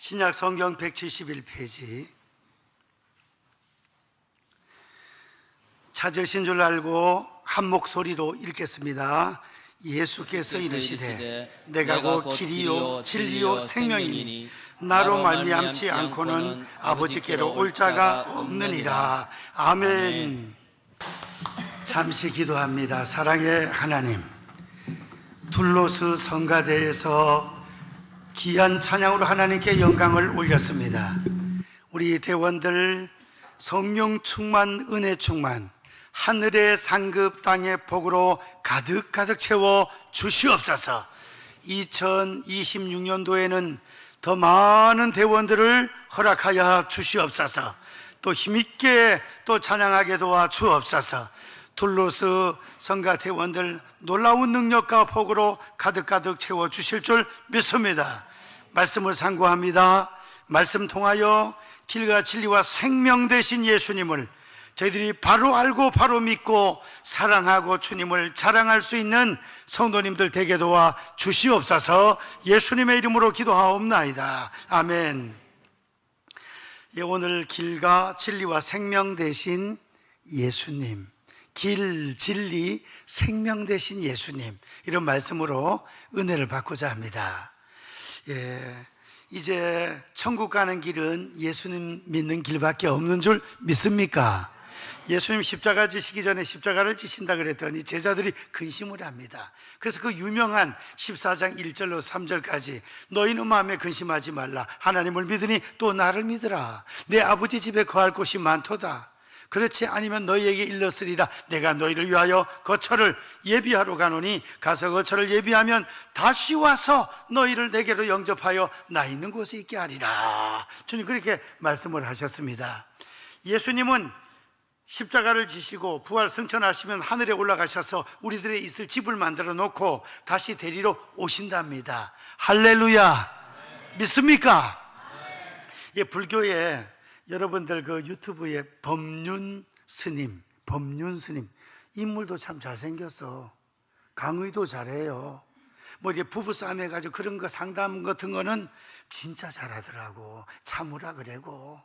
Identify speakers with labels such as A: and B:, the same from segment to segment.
A: 신약 성경 171페이지. 찾으신 줄 알고 한 목소리로 읽겠습니다. 예수께서 이르시되 내가 곧 길이요 진리요 생명이니 나로 말미암지 않고는 아버지께로 올 자가 없느니라. 아멘. 잠시 기도합니다. 사랑의 하나님, 둘로스 성가대에서 귀한 찬양으로 하나님께 영광을 올렸습니다. 우리 대원들 성령 충만, 은혜 충만, 하늘의 상급 땅의 복으로 가득가득 채워 주시옵소서. 2026년도에는 더 많은 대원들을 허락하여 주시옵소서. 또 힘있게 또 찬양하게 도와 주옵소서. 둘로스 성가 대원들 놀라운 능력과 복으로 가득가득 채워 주실 줄 믿습니다. 말씀을 상고합니다. 말씀 통하여 길과 진리와 생명 되신 예수님을 저희들이 바로 알고 바로 믿고 사랑하고 주님을 자랑할 수 있는 성도님들 되게 도와 주시옵소서. 예수님의 이름으로 기도하옵나이다. 아멘. 예, 오늘 길과 진리와 생명 되신 예수님, 길, 진리, 생명 되신 예수님, 이런 말씀으로 은혜를 받고자 합니다. 예, 이제 천국 가는 길은 예수님 믿는 길밖에 없는 줄 믿습니까? 예수님 십자가 지시기 전에 십자가를 지신다 그랬더니 제자들이 근심을 합니다. 그래서 그 유명한 14장 1절로 3절까지 너희는 마음에 근심하지 말라. 하나님을 믿으니 또 나를 믿으라. 내 아버지 집에 거할 곳이 많도다. 그렇지 아니면 너희에게 일렀으리라. 내가 너희를 위하여 거처를 예비하러 가노니 가서 거처를 예비하면 다시 와서 너희를 내게로 영접하여 나 있는 곳에 있게 하리라. 주님 그렇게 말씀을 하셨습니다. 예수님은 십자가를 지시고 부활 승천하시면 하늘에 올라가셔서 우리들의 있을 집을 만들어 놓고 다시 데리러 오신답니다. 할렐루야. 믿습니까? 예, 불교에 여러분들 그 유튜브에 법륜 스님 인물도 참 잘생겼어. 강의도 잘해요. 뭐 이제 부부싸움 해가지고 그런 거 상담 같은 거는 진짜 잘하더라고. 참으라 그래고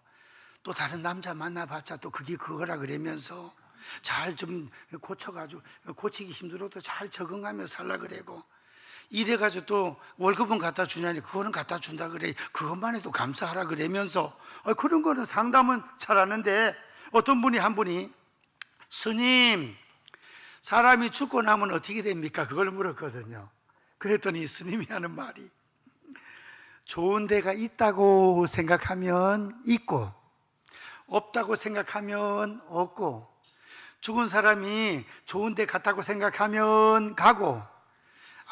A: 또 다른 남자 만나봤자 또 그게 그거라 그러면서 잘 좀 고쳐가지고 고치기 힘들어도 잘 적응하며 살라 그래고 이래가지고 또 월급은 갖다 주냐니 그거는 갖다 준다 그래. 그것만 해도 감사하라 그러면서 그런 거는 상담은 잘하는데 어떤 분이 한 분이 스님 사람이 죽고 나면 어떻게 됩니까? 그걸 물었거든요. 그랬더니 스님이 하는 말이 좋은 데가 있다고 생각하면 있고 없다고 생각하면 없고 죽은 사람이 좋은 데 갔다고 생각하면 가고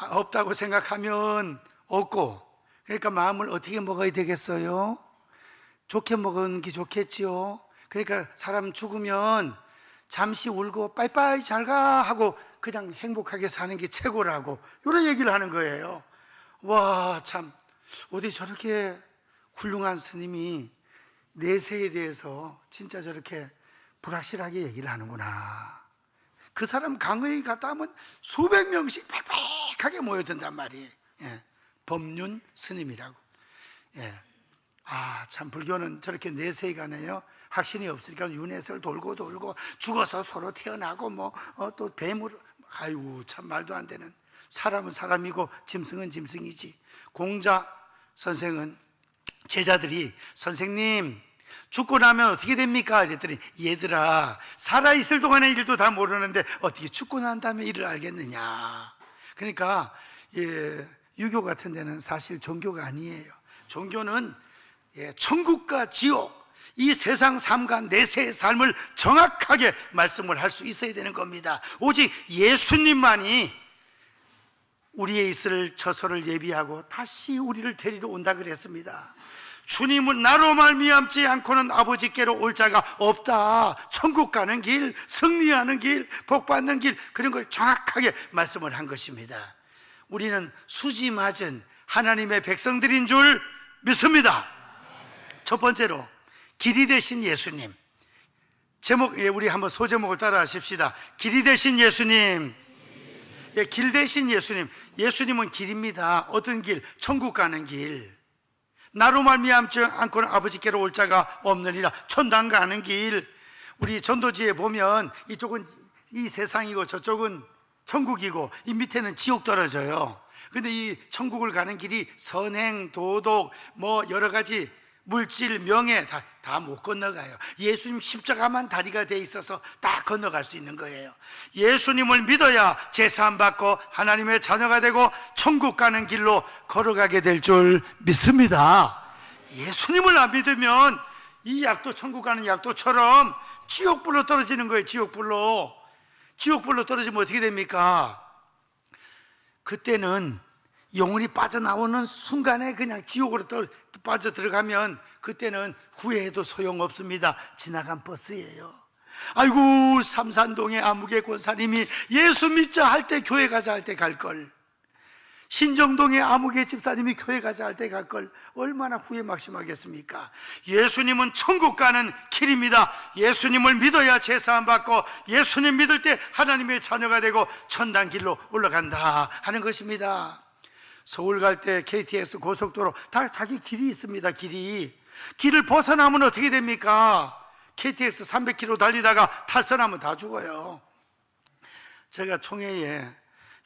A: 없다고 생각하면 없고 그러니까 마음을 어떻게 먹어야 되겠어요? 좋게 먹은 게 좋겠지요. 그러니까 사람 죽으면 잠시 울고 빠이빠이 잘가 하고 그냥 행복하게 사는 게 최고라고 이런 얘기를 하는 거예요. 와, 참 어디 저렇게 훌륭한 스님이 내세에 대해서 진짜 저렇게 불확실하게 얘기를 하는구나. 그 사람 강의 갔다 하면 수백 명씩 빽빽하게 모여든단 말이에요. 예, 법륜 스님이라고. 예. 아, 참 불교는 저렇게 내세에 가네요. 확신이 없으니까 윤회설 돌고 죽어서 서로 태어나고 또 뱀으로 아이고 참 말도 안 되는. 사람은 사람이고 짐승은 짐승이지. 공자 선생은 제자들이 선생님 죽고 나면 어떻게 됩니까? 이랬더니 얘들아 살아있을 동안의 일도 다 모르는데 어떻게 죽고 난 다음에 일을 알겠느냐. 그러니까 유교 같은 데는 사실 종교가 아니에요. 종교는 천국과 지옥 이 세상 삶과 내세의 삶을 정확하게 말씀을 할 수 있어야 되는 겁니다. 오직 예수님만이 우리의 있을 처소를 예비하고 다시 우리를 데리러 온다 그랬습니다. 주님은 나로 말미암지 않고는 아버지께로 올 자가 없다. 천국 가는 길, 승리하는 길, 복받는 길 그런 걸 정확하게 말씀을 한 것입니다. 우리는 수지 맞은 하나님의 백성들인 줄 믿습니다. 첫 번째로 길이 되신 예수님. 제목, 우리 한번 소제목을 따라 하십시다. 길이 되신 예수님. 길 되신 예수님. 예수님은 길입니다. 어떤 길? 천국 가는 길. 나로 말미암지 않고는 아버지께로 올 자가 없느니라. 천당 가는 길, 우리 전도지에 보면 이쪽은 이 세상이고 저쪽은 천국이고 이 밑에는 지옥 떨어져요. 근데 이 천국을 가는 길이 선행, 도덕, 뭐 여러 가지 물질, 명예 다 못 건너가요. 예수님 십자가만 다리가 돼 있어서 다 건너갈 수 있는 거예요. 예수님을 믿어야 제사함 받고 하나님의 자녀가 되고 천국 가는 길로 걸어가게 될 줄 믿습니다. 예수님을 안 믿으면 이 약도, 천국 가는 약도처럼 지옥불로 떨어지는 거예요. 지옥불로 떨어지면 어떻게 됩니까? 그때는 영혼이 빠져나오는 순간에 그냥 지옥으로 빠져 들어가면 그때는 후회해도 소용없습니다. 지나간 버스예요. 아이고, 삼산동의 아무개 권사님이 예수 믿자 할 때 교회 가자 할 때 갈걸, 신정동의 아무개 집사님이 교회 가자 할 때 갈걸, 얼마나 후회 막심하겠습니까? 예수님은 천국 가는 길입니다. 예수님을 믿어야 제사함 받고 예수님 믿을 때 하나님의 자녀가 되고 천당 길로 올라간다 하는 것입니다. 서울 갈 때 KTX 고속도로 다 자기 길이 있습니다. 길을 벗어나면 어떻게 됩니까? KTX 300km 달리다가 탈선하면 다 죽어요. 제가 총회에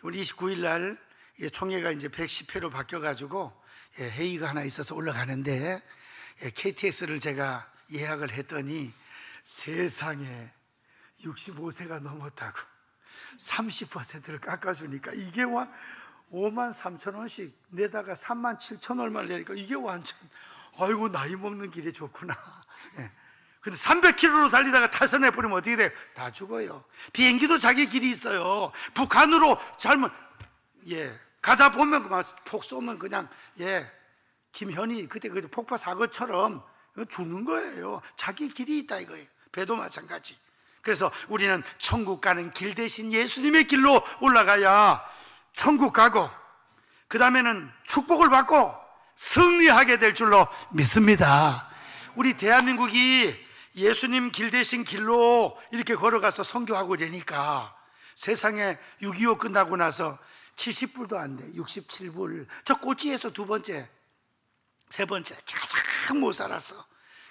A: 우리 29일 날 총회가 이제 110회로 바뀌어가지고 회의가 하나 있어서 올라가는데 KTX를 제가 예약을 했더니 세상에 65세가 넘었다고 30%를 깎아주니까 이게 53,000원씩 내다가 37,000 얼마를 내니까 이게 완전 아이고 나이 먹는 길에 좋구나. 근데 300km로 달리다가 탈선해버리면 어떻게 돼요? 다 죽어요. 비행기도 자기 길이 있어요. 북한으로 잘못 가다 보면 폭 쏘면 그냥 김현희 그때 그 폭파 사고처럼 죽는 거예요. 자기 길이 있다 이거예요. 배도 마찬가지. 그래서 우리는 천국 가는 길 대신 예수님의 길로 올라가야 천국 가고 그 다음에는 축복을 받고 승리하게 될 줄로 믿습니다. 우리 대한민국이 예수님 길 대신 길로 이렇게 걸어가서 선교하고 되니까 세상에 6.25 끝나고 나서 70불도 안 돼. 67불. 저 꼬치에서 두 번째, 세 번째 가장 못 살았어.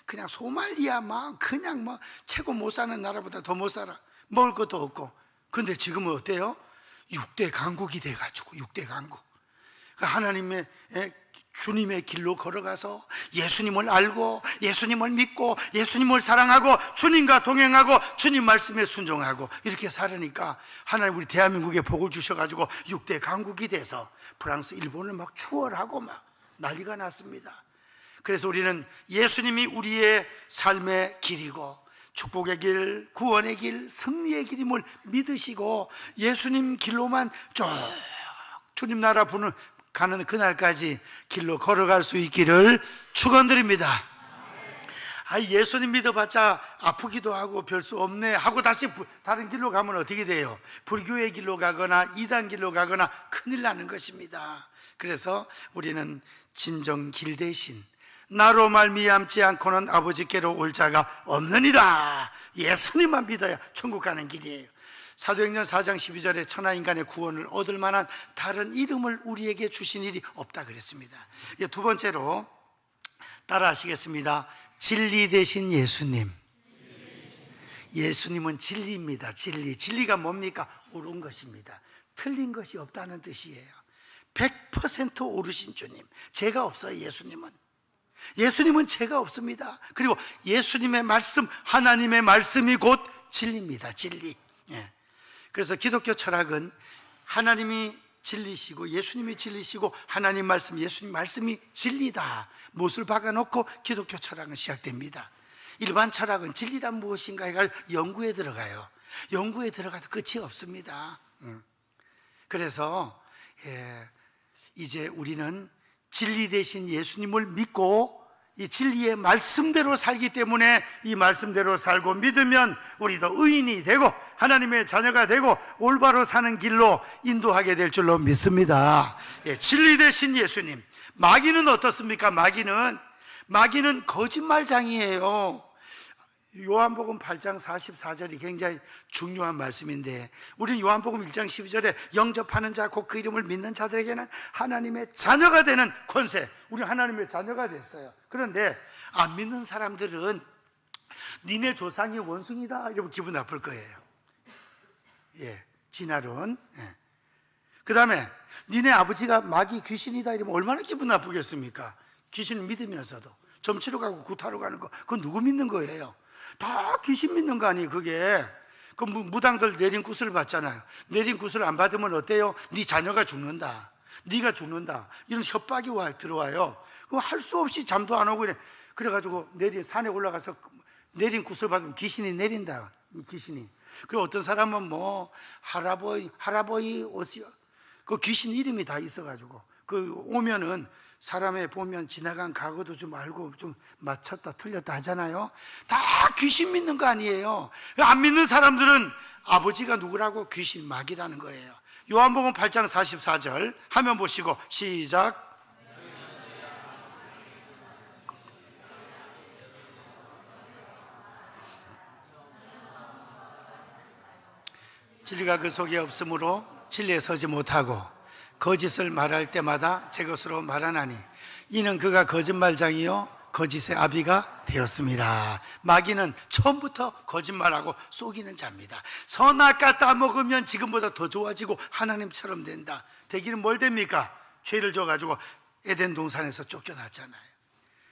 A: 그냥 소말리아 그냥 최고 못 사는 나라보다 더 못 살아. 먹을 것도 없고. 근데 지금은 어때요? 6대 강국이 돼가지고 6대 강국. 하나님의 주님의 길로 걸어가서 예수님을 알고 예수님을 믿고 예수님을 사랑하고 주님과 동행하고 주님 말씀에 순종하고 이렇게 살으니까 하나님 우리 대한민국에 복을 주셔가지고 6대 강국이 돼서 프랑스, 일본을 막 추월하고 막 난리가 났습니다. 그래서 우리는 예수님이 우리의 삶의 길이고 축복의 길, 구원의 길, 승리의 길임을 믿으시고 예수님 길로만 쭉 주님 나라 가는 그날까지 길로 걸어갈 수 있기를 축원드립니다. 예수님 믿어봤자 아프기도 하고 별 수 없네 하고 다시 다른 길로 가면 어떻게 돼요? 불교의 길로 가거나 이단 길로 가거나 큰일 나는 것입니다. 그래서 우리는 진정 길 대신 나로 말미암지 않고는 아버지께로 올 자가 없느니라. 예수님만 믿어야 천국 가는 길이에요. 사도행전 4장 12절에 천하인간의 구원을 얻을 만한 다른 이름을 우리에게 주신 일이 없다 그랬습니다. 두 번째로 따라 하시겠습니다. 진리 대신 예수님. 예수님은 진리입니다. 진리가 뭡니까? 옳은 것입니다. 틀린 것이 없다는 뜻이에요. 100% 옳으신 주님. 죄가 없어요. 예수님은 죄가 없습니다. 그리고 예수님의 말씀, 하나님의 말씀이 곧 진리입니다. 진리. 그래서 기독교 철학은 하나님이 진리시고 예수님이 진리시고 하나님 말씀, 예수님 말씀이 진리다. 못을 박아놓고 기독교 철학은 시작됩니다. 일반 철학은 진리란 무엇인가 해가지고 연구에 들어가요. 연구에 들어가도 끝이 없습니다. 그래서 이제 우리는 진리 대신 예수님을 믿고 이 진리의 말씀대로 살기 때문에 이 말씀대로 살고 믿으면 우리도 의인이 되고 하나님의 자녀가 되고 올바로 사는 길로 인도하게 될 줄로 믿습니다. 진리 대신 예수님. 마귀는 어떻습니까? 마귀는 거짓말장이에요. 요한복음 8장 44절이 굉장히 중요한 말씀인데, 우리는 요한복음 1장 12절에 영접하는 자 곧 그 이름을 믿는 자들에게는 하나님의 자녀가 되는 권세, 우리 하나님의 자녀가 됐어요. 그런데 안 믿는 사람들은 니네 조상이 원숭이다 이러면 기분 나쁠 거예요. 진화론. 그 다음에 니네 아버지가 마귀 귀신이다 이러면 얼마나 기분 나쁘겠습니까? 귀신을 믿으면서도 점치러 가고 구타로 가는 거, 그건 누구 믿는 거예요? 다 귀신 믿는 거 아니에요. 그게 그 무당들 내린 구슬 받잖아요. 내린 구슬 안 받으면 어때요? 네 자녀가 죽는다, 네가 죽는다, 이런 협박이 들어와요. 그럼 할 수 없이 잠도 안 오고 그래가지고 산에 올라가서 내린 구슬 받으면 귀신이 내린다. 이 귀신이. 그리고 어떤 사람은 뭐 할아버지 옷이 그 귀신 이름이 다 있어가지고 그 오면은 사람에 보면 지나간 과거도 좀 알고 좀 맞췄다 틀렸다 하잖아요. 다 귀신 믿는 거 아니에요. 안 믿는 사람들은 아버지가 누구라고? 귀신 마귀라는 거예요. 요한복음 8장 44절 화면 보시고 시작. 진리가 그 속에 없으므로 진리에 서지 못하고 거짓을 말할 때마다 제 것으로 말하나니 이는 그가 거짓말장이요 거짓의 아비가 되었습니다. 마귀는 처음부터 거짓말하고 속이는 자입니다. 선악과 따먹으면 지금보다 더 좋아지고 하나님처럼 된다. 되기는 뭘 됩니까? 죄를 져가지고 에덴 동산에서 쫓겨났잖아요.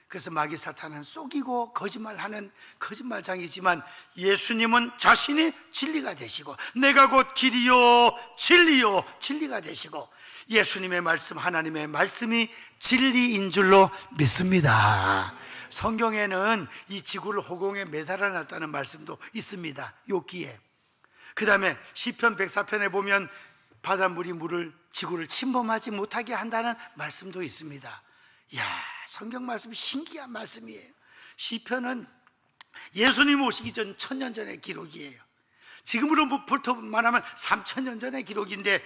A: 그래서 마귀 사탄은 속이고 거짓말하는 거짓말장이지만 예수님은 자신이 진리가 되시고 내가 곧 길이요 진리요 진리가 되시고 예수님의 말씀, 하나님의 말씀이 진리인 줄로 믿습니다. 성경에는 이 지구를 허공에 매달아 놨다는 말씀도 있습니다. 욥기에. 그 다음에 시편 104편에 보면 바닷물이 지구를 침범하지 못하게 한다는 말씀도 있습니다. 이야, 성경 말씀이 신기한 말씀이에요. 시편은 예수님 오시기 전 1000년 전의 기록이에요. 지금으로부터 말하면 3000년 전의 기록인데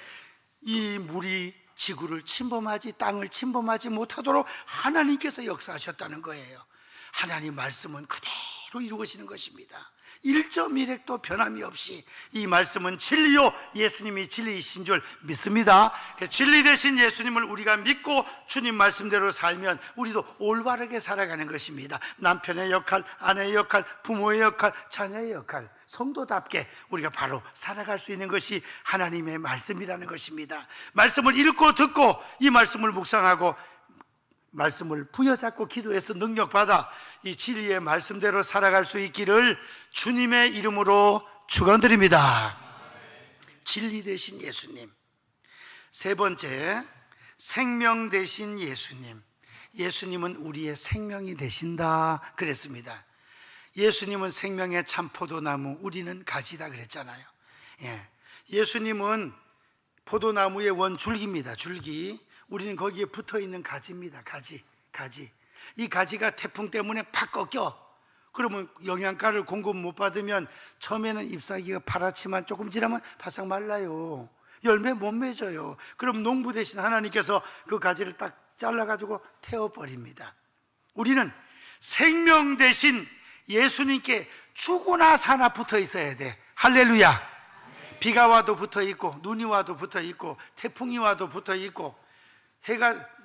A: 이 물이 지구를 침범하지, 땅을 침범하지 못하도록 하나님께서 역사하셨다는 거예요. 하나님 말씀은 그대로 이루어지는 것입니다. 1.1핵도 변함이 없이 이 말씀은 진리요 예수님이 진리이신 줄 믿습니다. 진리 되신 예수님을 우리가 믿고 주님 말씀대로 살면 우리도 올바르게 살아가는 것입니다. 남편의 역할, 아내의 역할, 부모의 역할, 자녀의 역할, 성도답게 우리가 바로 살아갈 수 있는 것이 하나님의 말씀이라는 것입니다. 말씀을 읽고 듣고 이 말씀을 묵상하고 말씀을 부여잡고 기도해서 능력받아 이 진리의 말씀대로 살아갈 수 있기를 주님의 이름으로 축원드립니다. 진리 되신 예수님. 세 번째, 생명 되신 예수님. 예수님은 우리의 생명이 되신다 그랬습니다. 예수님은 생명의 참 포도나무, 우리는 가지다 그랬잖아요. 예수님은 포도나무의 원줄기입니다. 줄기. 우리는 거기에 붙어있는 가지입니다. 가지. 이 가지가 태풍 때문에 팍 꺾여. 그러면 영양가를 공급 못 받으면 처음에는 잎사귀가 파랗지만 조금 지나면 바싹 말라요. 열매 못 맺어요. 그럼 농부 대신 하나님께서 그 가지를 딱 잘라가지고 태워버립니다. 우리는 생명 대신 예수님께 죽으나 사나 붙어 있어야 돼. 할렐루야. 비가 와도 붙어 있고 눈이 와도 붙어 있고 태풍이 와도 붙어 있고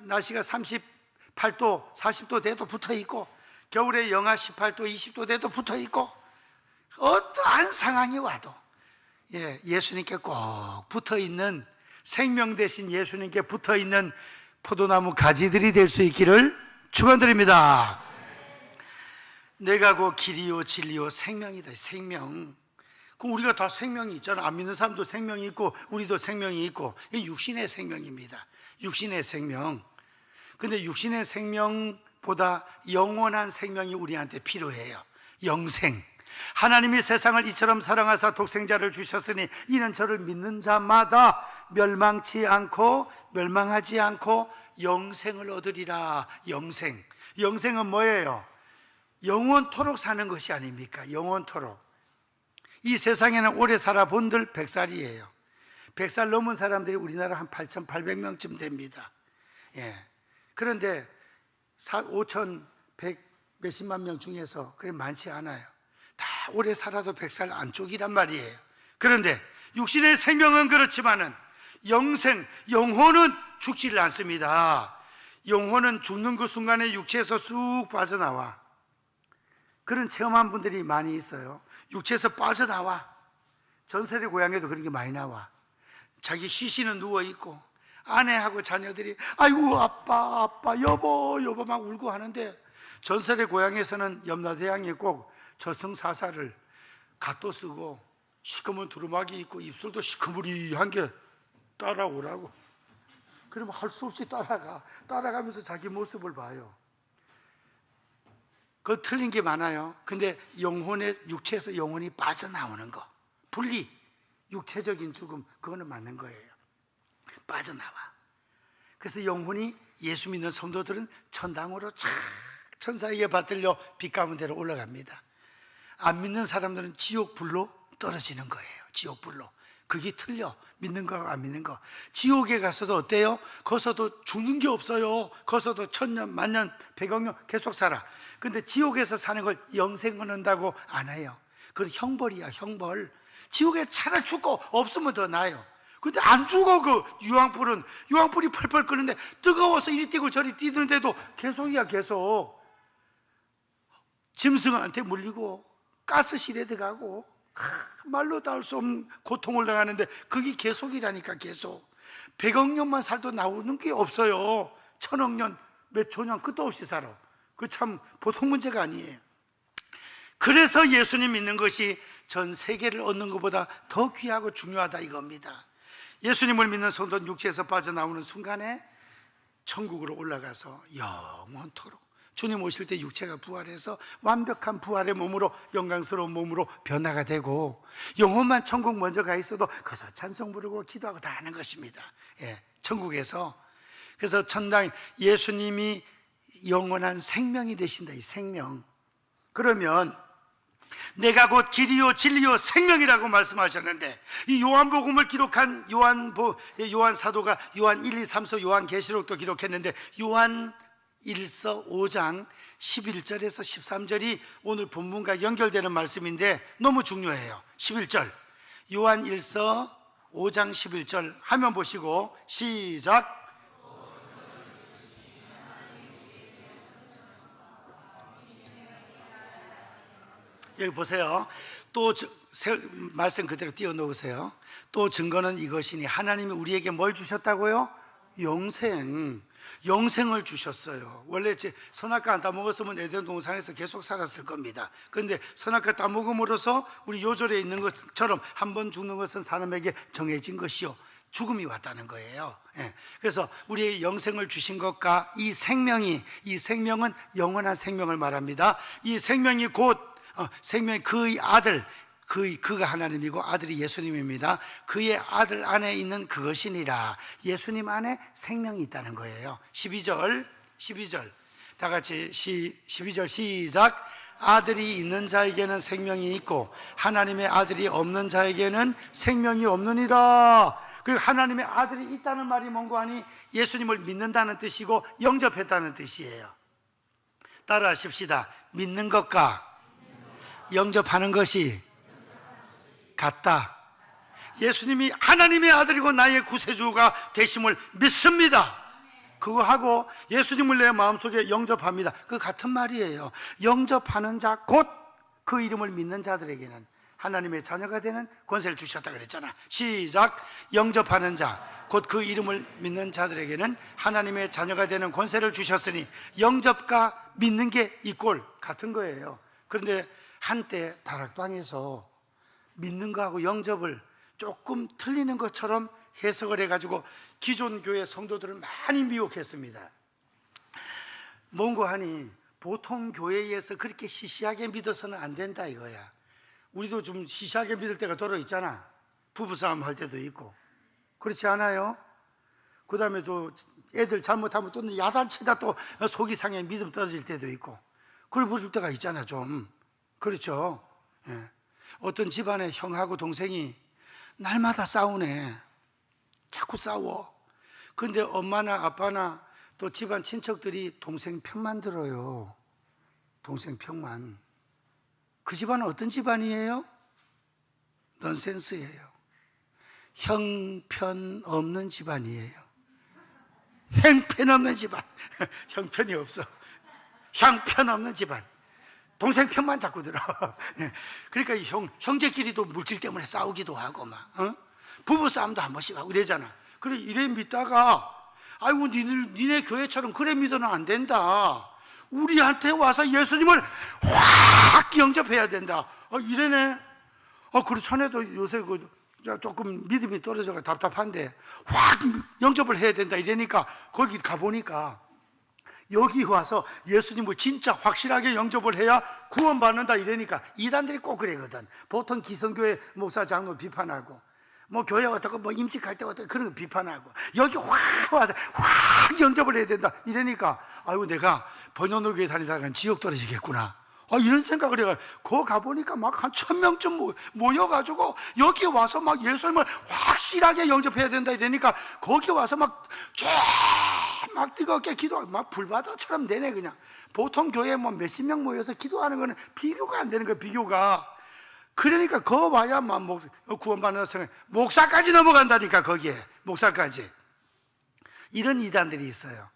A: 날씨가 38도 40도 돼도 붙어 있고 겨울에 영하 18도 20도 돼도 붙어 있고 어떠한 상황이 와도 예수님께 꼭 붙어 있는, 생명 대신 예수님께 붙어 있는 포도나무 가지들이 될 수 있기를 축원드립니다. 내가 곧 길이요 진리요 생명이다. 생명. 그럼 우리가 다 생명이 있잖아. 안 믿는 사람도 생명이 있고 우리도 생명이 있고, 이게 육신의 생명입니다. 육신의 생명. 근데 육신의 생명보다 영원한 생명이 우리한테 필요해요. 영생. 하나님이 세상을 이처럼 사랑하사 독생자를 주셨으니 이는 저를 믿는 자마다 멸망하지 않고 영생을 얻으리라. 영생. 영생은 뭐예요? 영원토록 사는 것이 아닙니까? 영원토록. 이 세상에는 오래 살아본들 100살이에요. 100살 넘은 사람들이 우리나라 한 8,800명쯤 됩니다. 그런데 5,100 몇십만 명 중에서 그래 많지 않아요. 다 오래 살아도 100살 안쪽이란 말이에요. 그런데 육신의 생명은 그렇지만은 영생, 영혼은 죽지를 않습니다. 영혼은 죽는 그 순간에 육체에서 쑥 빠져나와. 그런 체험한 분들이 많이 있어요. 육체에서 빠져나와. 전설의 고향에도 그런 게 많이 나와. 자기 시신은 누워있고 아내하고 자녀들이 아이고 아빠 아빠 여보 여보 막 울고 하는데, 전설의 고향에서는 염라대왕이 꼭 저승사자를 갓도 쓰고 시커먼 두루마기 있고 입술도 시커무리한 게 따라오라고. 그러면 할 수 없이 따라가면서 자기 모습을 봐요. 그거 틀린 게 많아요. 근데 영혼의, 육체에서 영혼이 빠져나오는 거, 분리, 육체적인 죽음, 그거는 맞는 거예요. 빠져나와. 그래서 영혼이, 예수 믿는 성도들은 천당으로 쫙 천사에게 받들려 빛 가운데로 올라갑니다. 안 믿는 사람들은 지옥불로 떨어지는 거예요. 지옥불로. 그게 틀려. 믿는 거하고 안 믿는 거. 지옥에 가서도 어때요? 거기서도 죽는 게 없어요. 거기서도 천년, 만년, 백억년 계속 살아. 근데 지옥에서 사는 걸 영생을 한다고 안 해요. 그건 형벌이야, 형벌. 지옥에 차라리 죽고 없으면 더 나아요. 근데 안 죽어. 그 유황불이 펄펄 끓는데 뜨거워서 이리 뛰고 저리 뛰는데도 계속이야, 계속. 짐승한테 물리고 가스실에 들어가고 말로 다 할 수 없는 고통을 당하는데 그게 계속이라니까. 계속 100억 년만 살도 나오는 게 없어요. 1000억 년, 몇 초년 끝도 없이 살아. 그 참 보통 문제가 아니에요. 그래서 예수님 믿는 것이 전 세계를 얻는 것보다 더 귀하고 중요하다 이겁니다. 예수님을 믿는 성도는 육체에서 빠져나오는 순간에 천국으로 올라가서 영원토록 주님 오실 때 육체가 부활해서 완벽한 부활의 몸으로, 영광스러운 몸으로 변화가 되고, 영혼만 천국 먼저 가 있어도 거기서 찬송 부르고 기도하고 다 하는 것입니다. 예, 천국에서. 그래서 천당, 예수님이 영원한 생명이 되신다. 이 생명. 그러면 내가 곧 길이요 진리요 생명이라고 말씀하셨는데, 이 요한복음을 기록한 요한 사도가 요한 1, 2, 3서 요한계시록도 기록했는데, 요한 1서 5장 11절에서 13절이 오늘 본문과 연결되는 말씀인데 너무 중요해요. 11절, 요한 1서 5장 11절 화면 보시고 시작. 여기 보세요. 또 말씀 그대로 띄워놓으세요. 또 증거는 이것이니 하나님이 우리에게 뭘 주셨다고요? 영생을 주셨어요. 원래 선악과 안 따먹었으면 에덴 동산에서 계속 살았을 겁니다. 그런데 선악과 따먹음으로써 우리 요절에 있는 것처럼 한 번 죽는 것은 사람에게 정해진 것이요, 죽음이 왔다는 거예요. 예. 그래서 우리의 영생을 주신 것과 이 생명은 영원한 생명을 말합니다. 이 생명이 곧 생명이 그의 아들, 그가 하나님이고 아들이 예수님입니다. 그의 아들 안에 있는 그것이니라. 예수님 안에 생명이 있다는 거예요. 12절 다 같이 12절 시작. 아들이 있는 자에게는 생명이 있고 하나님의 아들이 없는 자에게는 생명이 없느니라. 그리고 하나님의 아들이 있다는 말이 뭔고 하니 예수님을 믿는다는 뜻이고 영접했다는 뜻이에요. 따라하십시다. 믿는 것과 영접하는 것이 같다. 예수님이 하나님의 아들이고 나의 구세주가 되심을 믿습니다. 그거 하고 예수님을 내 마음속에 영접합니다. 그 같은 말이에요. 영접하는 자, 곧 그 이름을 믿는 자들에게는 하나님의 자녀가 되는 권세를 주셨다 그랬잖아. 시작. 영접하는 자, 곧 그 이름을 믿는 자들에게는 하나님의 자녀가 되는 권세를 주셨으니, 영접과 믿는 게 이꼴 같은 거예요. 그런데 한때 다락방에서 믿는 거하고 영접을 조금 틀리는 것처럼 해석을 해가지고 기존 교회 성도들을 많이 미혹했습니다. 뭔고 하니 보통 교회에서 그렇게 시시하게 믿어서는 안 된다 이거야. 우리도 좀 시시하게 믿을 때가 더러 있잖아. 부부싸움 할 때도 있고. 그렇지 않아요? 그 다음에 또 애들 잘못하면 또 야단치다 또 속이 상해 믿음 떨어질 때도 있고. 그래 보실 때가 있잖아 좀. 그렇죠? 예. 어떤 집안의 형하고 동생이 날마다 싸우네. 자꾸 싸워. 근데 엄마나 아빠나 또 집안 친척들이 동생 편만 들어요. 동생 편만. 그 집안은 어떤 집안이에요? 넌센스예요. 형편없는 집안이에요. 형편없는 집안. 형편이 없어. 형편없는 집안. 동생 편만 자꾸 들어. 그러니까 형제끼리도 물질 때문에 싸우기도 하고 막 부부 싸움도 한 번씩 하고 이러잖아. 그래 이래 믿다가 아이고 니네 교회처럼 그래 믿어는 안 된다. 우리한테 와서 예수님을 확 영접해야 된다. 이래네. 그리고 전에도 요새 조금 믿음이 떨어져가 답답한데 확 영접을 해야 된다 이러니까 거기 가보니까 여기 와서 예수님을 진짜 확실하게 영접을 해야 구원받는다 이러니까 이단들이 꼭 그러거든. 보통 기성교회 목사 장로 비판하고 뭐 교회 어떻고 뭐 임직할 때 어떻고 그런 거 비판하고 여기 확 와서 확 영접을 해야 된다 이러니까 아이고 내가 번연호교회 다니다가 지옥 떨어지겠구나 이런 생각을 해가 거 가보니까 막 한 1000명쯤 모여가지고 여기 와서 막 예수님을 확실하게 영접해야 된다 이러니까 거기 와서 막 뜨겁게 기도하고 막 불바다처럼 되네 그냥. 보통 교회에 뭐 몇십 명 모여서 기도하는 거는 비교가 안 되는 거야 비교가. 그러니까 거 와야 막 구원받는 생각 목사까지 넘어간다니까 거기에 목사까지. 이런 이단들이 있어요.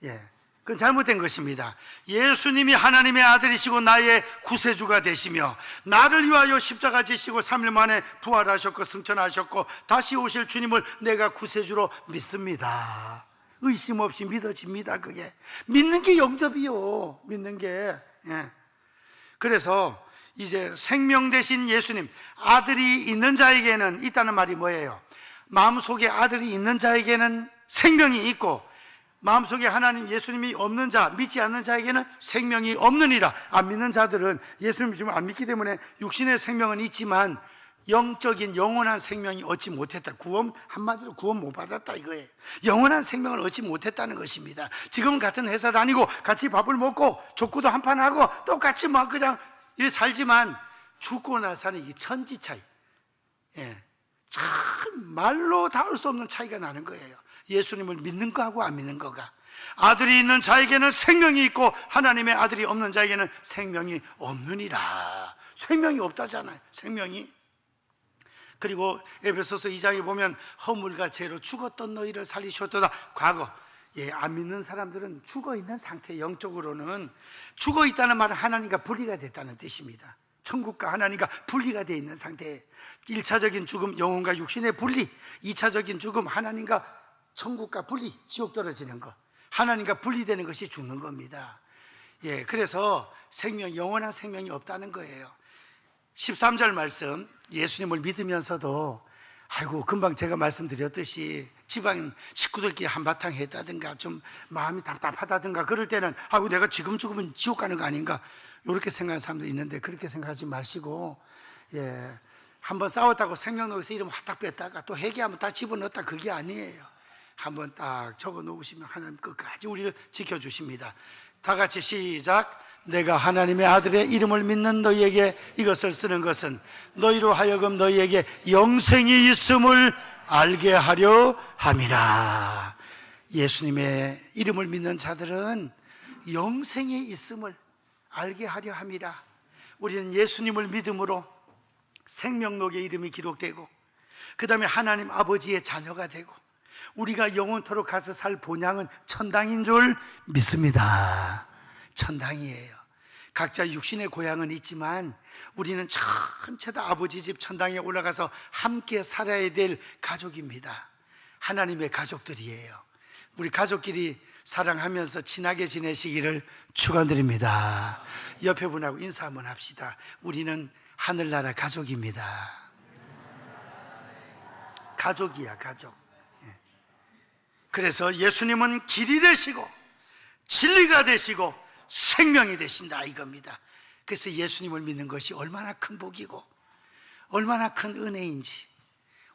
A: 예. 그건 잘못된 것입니다. 예수님이 하나님의 아들이시고 나의 구세주가 되시며 나를 위하여 십자가 지시고 3일 만에 부활하셨고 승천하셨고 다시 오실 주님을 내가 구세주로 믿습니다. 의심 없이 믿어집니다. 그게 믿는 게 영접이요. 믿는 게. 예. 그래서 이제 생명 되신 예수님, 아들이 있는 자에게는 있다는 말이 뭐예요? 마음속에 아들이 있는 자에게는 생명이 있고 마음속에 하나님 예수님이 없는 자, 믿지 않는 자에게는 생명이 없느니라. 안 믿는 자들은 예수님 지금 안 믿기 때문에 육신의 생명은 있지만 영적인 영원한 생명이 얻지 못했다. 구원, 한마디로 구원 못 받았다 이거예요. 영원한 생명을 얻지 못했다는 것입니다. 지금 같은 회사 다니고 같이 밥을 먹고 족구도 한판 하고 똑같이 막 그냥 이렇게 살지만 죽고 나서는 이 천지 차이. 예. 참 말로 닿을 수 없는 차이가 나는 거예요. 예수님을 믿는 거하고 안 믿는 거가. 아들이 있는 자에게는 생명이 있고 하나님의 아들이 없는 자에게는 생명이 없느니라. 생명이 없다잖아요. 생명이. 그리고 에베소서 2장에 보면 허물과 죄로 죽었던 너희를 살리셨도다. 과거. 예, 안 믿는 사람들은 죽어 있는 상태, 영적으로는 죽어 있다는 말은 하나님과 분리가 됐다는 뜻입니다. 천국과 하나님과 분리가 되어 있는 상태. 1차적인 죽음, 영혼과 육신의 분리. 2차적인 죽음, 하나님과 천국과 분리, 지옥 떨어지는 것. 하나님과 분리되는 것이 죽는 겁니다. 예, 그래서 생명, 영원한 생명이 없다는 거예요. 13절 말씀, 예수님을 믿으면서도 아이고 금방 제가 말씀드렸듯이 집안 식구들끼리 한바탕 했다든가 좀 마음이 답답하다든가 그럴 때는 아이고 내가 지금 죽으면 지옥 가는 거 아닌가 이렇게 생각하는 사람도 있는데 그렇게 생각하지 마시고 예, 한번 싸웠다고 생명록에서 이름 확 뺐다가 또 회개하면 다 집어넣었다 그게 아니에요. 한번 딱 적어 놓으시면 하나님 끝까지 우리를 지켜주십니다. 다 같이 시작. 내가 하나님의 아들의 이름을 믿는 너희에게 이것을 쓰는 것은 너희로 하여금 너희에게 영생이 있음을 알게 하려 함이라. 예수님의 이름을 믿는 자들은 영생이 있음을 알게 하려 함이라. 우리는 예수님을 믿음으로 생명록에 이름이 기록되고 그 다음에 하나님 아버지의 자녀가 되고 우리가 영원토록 가서 살 본향은 천당인 줄 믿습니다. 천당이에요. 각자 육신의 고향은 있지만 우리는 전체 다 아버지 집 천당에 올라가서 함께 살아야 될 가족입니다. 하나님의 가족들이에요. 우리 가족끼리 사랑하면서 친하게 지내시기를 축원드립니다. 옆에 분하고 인사 한번 합시다. 우리는 하늘나라 가족입니다. 가족이야, 가족. 그래서 예수님은 길이 되시고 진리가 되시고 생명이 되신다 이겁니다. 그래서 예수님을 믿는 것이 얼마나 큰 복이고 얼마나 큰 은혜인지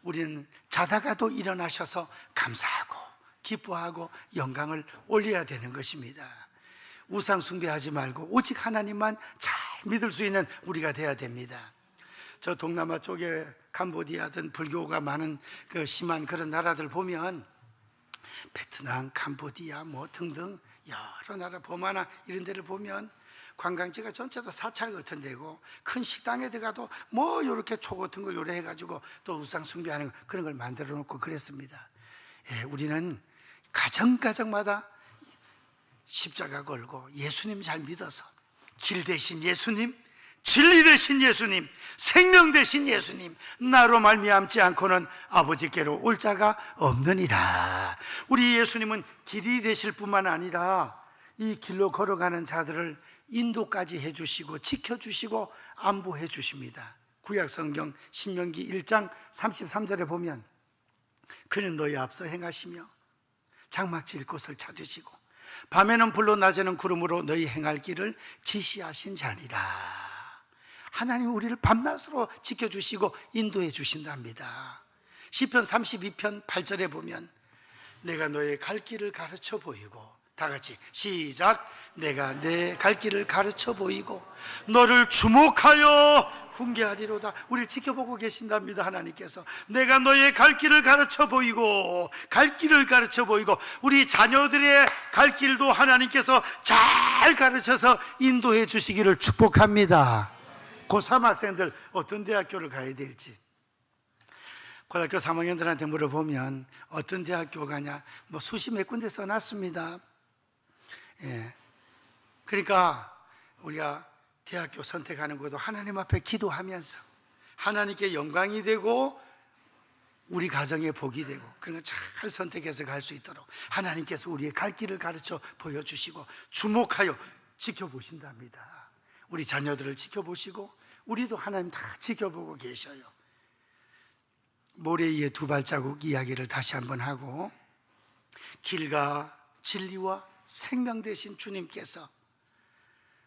A: 우리는 자다가도 일어나셔서 감사하고 기뻐하고 영광을 올려야 되는 것입니다. 우상 숭배하지 말고 오직 하나님만 잘 믿을 수 있는 우리가 돼야 됩니다. 저 동남아 쪽에 캄보디아든 불교가 많은 그 심한 그런 나라들 보면 베트남, 캄보디아 뭐 등등 여러 나라 버마나 이런 데를 보면 관광지가 전체 다 사찰 같은 데고, 큰 식당에 들어가도 뭐 이렇게 초 같은 걸 요래 해가지고 또 우상 숭배하는 그런 걸 만들어 놓고 그랬습니다. 예, 우리는 가정마다 십자가 걸고 예수님 잘 믿어서 길 대신 예수님, 진리 대신 예수님, 생명 대신 예수님, 나로 말미암지 않고는 아버지께로 올 자가 없느니라. 우리 예수님은 길이 되실 뿐만 아니라 이 길로 걸어가는 자들을 인도까지 해주시고 지켜주시고 안보해 주십니다. 구약성경 신명기 1장 33절에 보면 그는 너희 앞서 행하시며 장막질 곳을 찾으시고 밤에는 불로 낮에는 구름으로 너희 행할 길을 지시하신 자니라. 하나님 우리를 밤낮으로 지켜주시고 인도해 주신답니다. 시편 32편 8절에 보면 내가 너의 갈 길을 가르쳐 보이고, 다 같이 시작. 내가 내 갈 길을 가르쳐 보이고 너를 주목하여 훈계하리로다. 우리를 지켜보고 계신답니다. 하나님께서 내가 너의 갈 길을 가르쳐 보이고, 갈 길을 가르쳐 보이고, 우리 자녀들의 갈 길도 하나님께서 잘 가르쳐서 인도해 주시기를 축복합니다. 고3 학생들 어떤 대학교를 가야 될지, 고등학교 3학년들한테 물어보면 어떤 대학교 가냐, 뭐 수시 몇 군데 써놨습니다. 예. 그러니까 우리가 대학교 선택하는 것도 하나님 앞에 기도하면서 하나님께 영광이 되고 우리 가정에 복이 되고, 그런 거 잘 선택해서 갈 수 있도록 하나님께서 우리의 갈 길을 가르쳐 보여주시고 주목하여 지켜보신답니다. 우리 자녀들을 지켜보시고 우리도 하나님 다 지켜보고 계셔요. 모래 위에 두 발자국 이야기를 다시 한번 하고, 길과 진리와 생명 되신 주님께서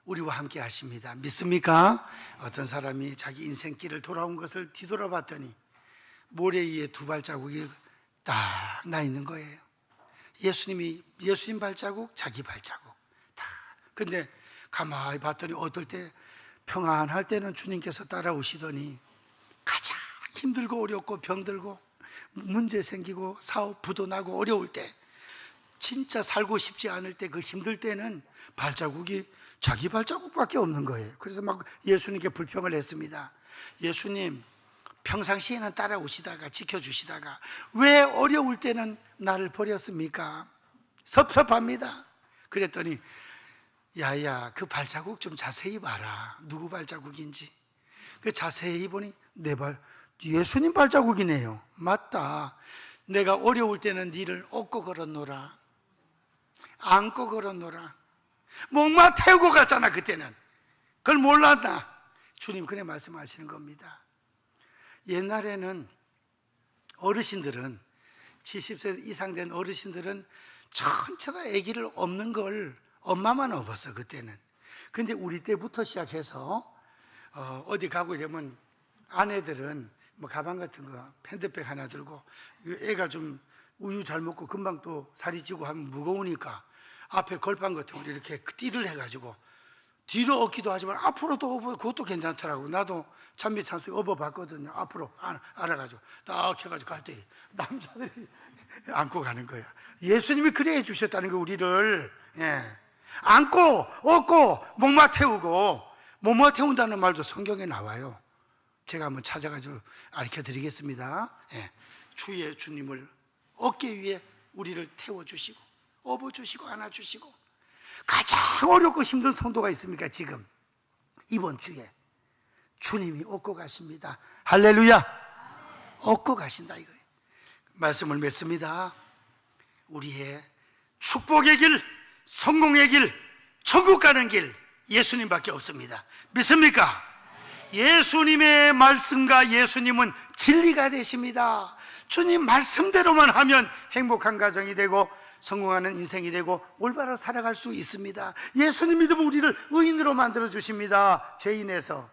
A: 우리와 함께 하십니다. 믿습니까? 어떤 사람이 자기 인생길을 돌아온 것을 뒤돌아봤더니 모래 위에 두 발자국이 딱 나 있는 거예요. 예수님 발자국, 자기 발자국 다. 근데 가만히 봤더니 어떨 때 평안할 때는 주님께서 따라오시더니 가장 힘들고 어렵고 병들고 문제 생기고 사업 부도 나고 어려울 때, 진짜 살고 싶지 않을 때, 그 힘들 때는 발자국이 자기 발자국밖에 없는 거예요. 그래서 막 예수님께 불평을 했습니다. 예수님, 평상시에는 따라오시다가 지켜주시다가 왜 어려울 때는 나를 버렸습니까? 섭섭합니다. 그랬더니 야야, 그 발자국 좀 자세히 봐라. 누구 발자국인지. 그 자세히 보니 예수님 발자국이네요. 맞다. 내가 어려울 때는 니를 업고 걸었노라, 안고 걸었노라, 목마 태우고 갔잖아. 그때는 그걸 몰랐나? 주님 그래 말씀하시는 겁니다. 옛날에는 어르신들은, 70세 이상 된 어르신들은 전체 다 아기를 업는 걸 엄마만 업었어 그때는. 근데 우리 때부터 시작해서 어디 가고 이러면 아내들은 뭐 가방 같은 거, 핸드백 하나 들고, 애가 좀 우유 잘 먹고 금방 또 살이 찌고 하면 무거우니까 앞에 걸판 같은 걸 이렇게 띠를 해가지고 뒤로 업기도 하지만 앞으로도 업어. 그것도 괜찮더라고. 나도 찬미 찬수에 업어봤거든요. 앞으로 알아가지고 딱 해가지고 갈 때 남자들이 안고 가는 거야. 예수님이 그래 해주셨다는 거, 우리를. 예. 안고 업고 목마 태우고. 목마 태운다는 말도 성경에 나와요. 제가 한번 찾아가지고 가르쳐 드리겠습니다. 예. 주의 주님을 얻기 위해 우리를 태워주시고 업어주시고 안아주시고. 가장 어렵고 힘든 성도가 있습니까? 지금 이번 주에 주님이 얻고 가십니다. 할렐루야. 얻고 가신다 이거예요. 말씀을 맺습니다. 우리의 축복의 길, 성공의 길, 천국 가는 길 예수님밖에 없습니다. 믿습니까? 예수님의 말씀과 예수님은 진리가 되십니다. 주님 말씀대로만 하면 행복한 가정이 되고 성공하는 인생이 되고 올바로 살아갈 수 있습니다. 예수님 믿으면 우리를 의인으로 만들어 주십니다. 죄인에서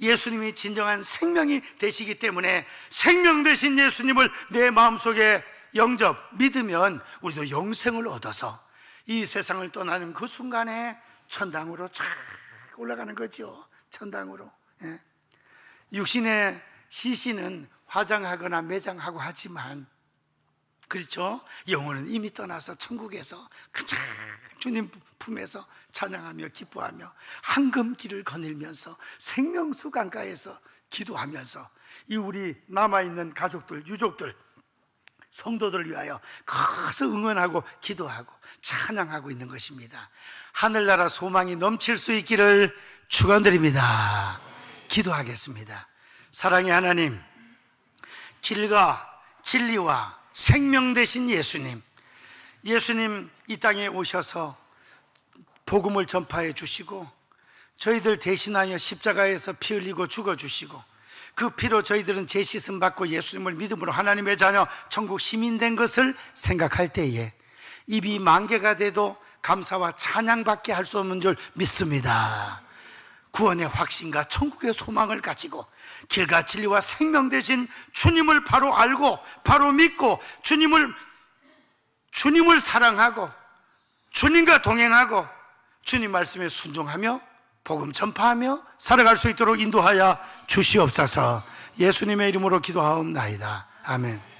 A: 예수님이 진정한 생명이 되시기 때문에 생명 되신 예수님을 내 마음속에 영접, 믿으면 우리도 영생을 얻어서 이 세상을 떠나는 그 순간에 천당으로 쫙 올라가는 거죠. 천당으로. 예. 육신의 시신은 화장하거나 매장하고 하지만 그렇죠? 영혼은 이미 떠나서 천국에서 그저 주님 품에서 찬양하며 기뻐하며 황금길을 거닐면서 생명수 강가에서 기도하면서 이 우리 남아있는 가족들, 유족들, 성도들을 위하여 거기서 응원하고 기도하고 찬양하고 있는 것입니다. 하늘나라 소망이 넘칠 수 있기를 축원드립니다. 기도하겠습니다. 사랑의 하나님, 길과 진리와 생명 되신 예수님, 예수님 이 땅에 오셔서 복음을 전파해 주시고 저희들 대신하여 십자가에서 피 흘리고 죽어주시고 그 피로 저희들은 죄씻음 받고 예수님을 믿음으로 하나님의 자녀 천국 시민 된 것을 생각할 때에 입이 만개가 돼도 감사와 찬양밖에 할 수 없는 줄 믿습니다. 구원의 확신과 천국의 소망을 가지고 길과 진리와 생명 되신 주님을 바로 알고 바로 믿고 주님을 사랑하고 주님과 동행하고 주님 말씀에 순종하며 복음 전파하며 살아갈 수 있도록 인도하여 주시옵소서. 예수님의 이름으로 기도하옵나이다. 아멘.